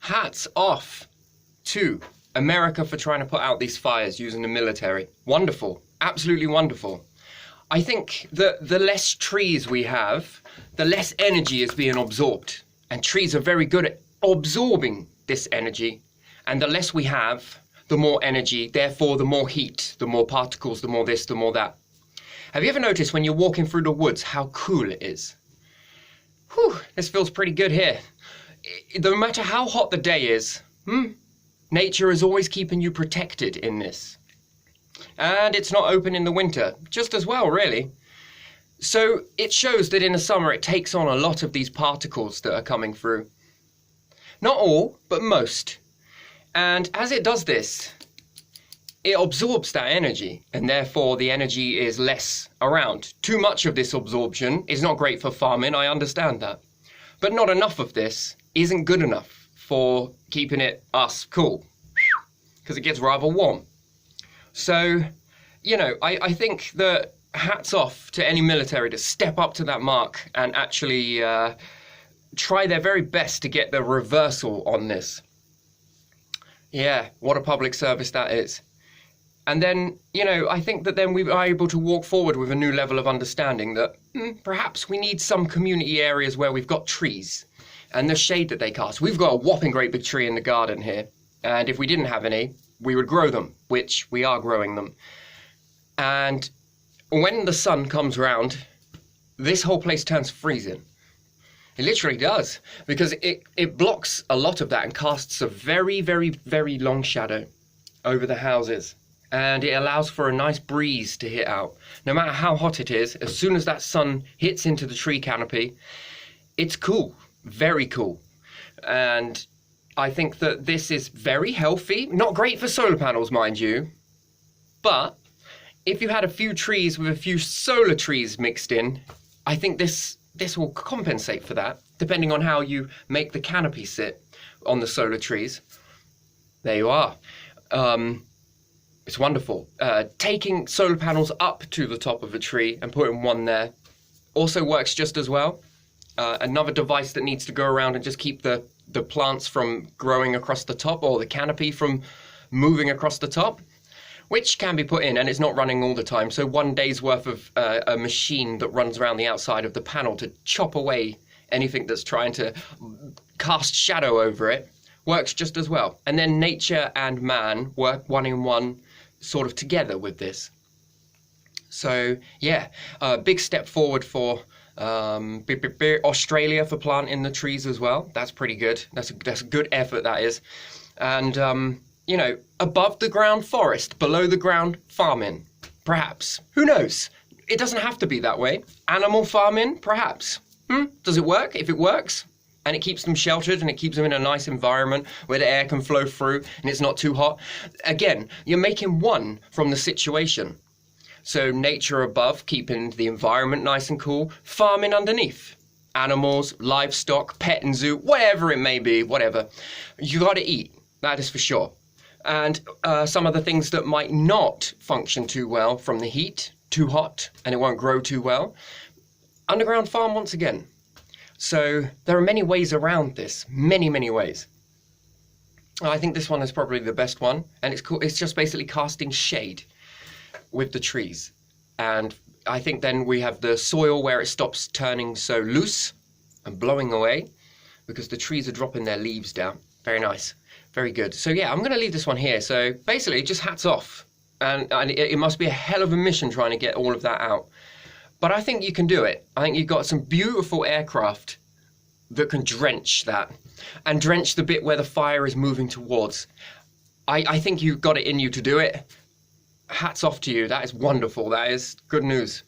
hats off to America for trying to put out these fires using the military. Wonderful, absolutely wonderful. I think that the less trees we have, the less energy is being absorbed. And trees are very good at absorbing this energy. And the less we have, the more energy, therefore the more heat, the more particles, the more this, the more that. Have you ever noticed when you're walking through the woods how cool it is? Whew, this feels pretty good here. No matter how hot the day is, nature is always keeping you protected in this. And it's not open in the winter, just as well, really. So it shows that in the summer it takes on a lot of these particles that are coming through. Not all, but most. And as it does this, it absorbs that energy, and therefore the energy is less around. Too much of this absorption is not great for farming, I understand that. But not enough of this isn't good enough for keeping us cool, because it gets rather warm. So, you know, I think that hats off to any military to step up to that mark and actually try their very best to get the reversal on this. Yeah, what a public service that is. And then, you know, I think that then we are able to walk forward with a new level of understanding that perhaps we need some community areas where we've got trees and the shade that they cast. We've got a whopping great big tree in the garden here. And if we didn't have any, we would grow them, which we are growing them. And when the sun comes round, this whole place turns freezing. It literally does, because it blocks a lot of that and casts a very, very, very long shadow over the houses. And it allows for a nice breeze to hit out. No matter how hot it is, as soon as that sun hits into the tree canopy, it's cool, very cool. And I think that this is very healthy. Not great for solar panels, mind you. But if you had a few trees with a few solar trees mixed in, I think this will compensate for that, depending on how you make the canopy sit on the solar trees. There you are. It's wonderful. Taking solar panels up to the top of a tree and putting one there also works just as well. Another device that needs to go around and just keep the plants from growing across the top, or the canopy from moving across the top, which can be put in, and it's not running all the time. So 1 day's worth of a machine that runs around the outside of the panel to chop away anything that's trying to cast shadow over it works just as well. And then nature and man work one in one sort of together with this. So yeah, a big step forward for Australia for planting the trees as well. That's pretty good. That's a good effort, that is. And you know, above the ground forest, below the ground farming, perhaps. Who knows? It doesn't have to be that way. Animal farming, perhaps. Does it work? If it works, and it keeps them sheltered and it keeps them in a nice environment where the air can flow through and it's not too hot. Again, you're making one from the situation. So nature above, keeping the environment nice and cool, farming underneath. Animals, livestock, pet and zoo, whatever it may be, whatever. You got to eat, that is for sure. And some of the things that might not function too well from the heat, too hot, and it won't grow too well. Underground farm once again. So there are many ways around this, many, many ways. I think this one is probably the best one, and it's cool. It's just basically casting shade with the trees. And I think then we have the soil where it stops turning so loose and blowing away, because the trees are dropping their leaves down. Very nice, very good. So yeah, I'm going to leave this one here. So basically just hats off. And it must be a hell of a mission trying to get all of that out. But I think you can do it. I think you've got some beautiful aircraft that can drench that and drench the bit where the fire is moving towards. I think you've got it in you to do it. Hats off to you. That is wonderful. That is good news.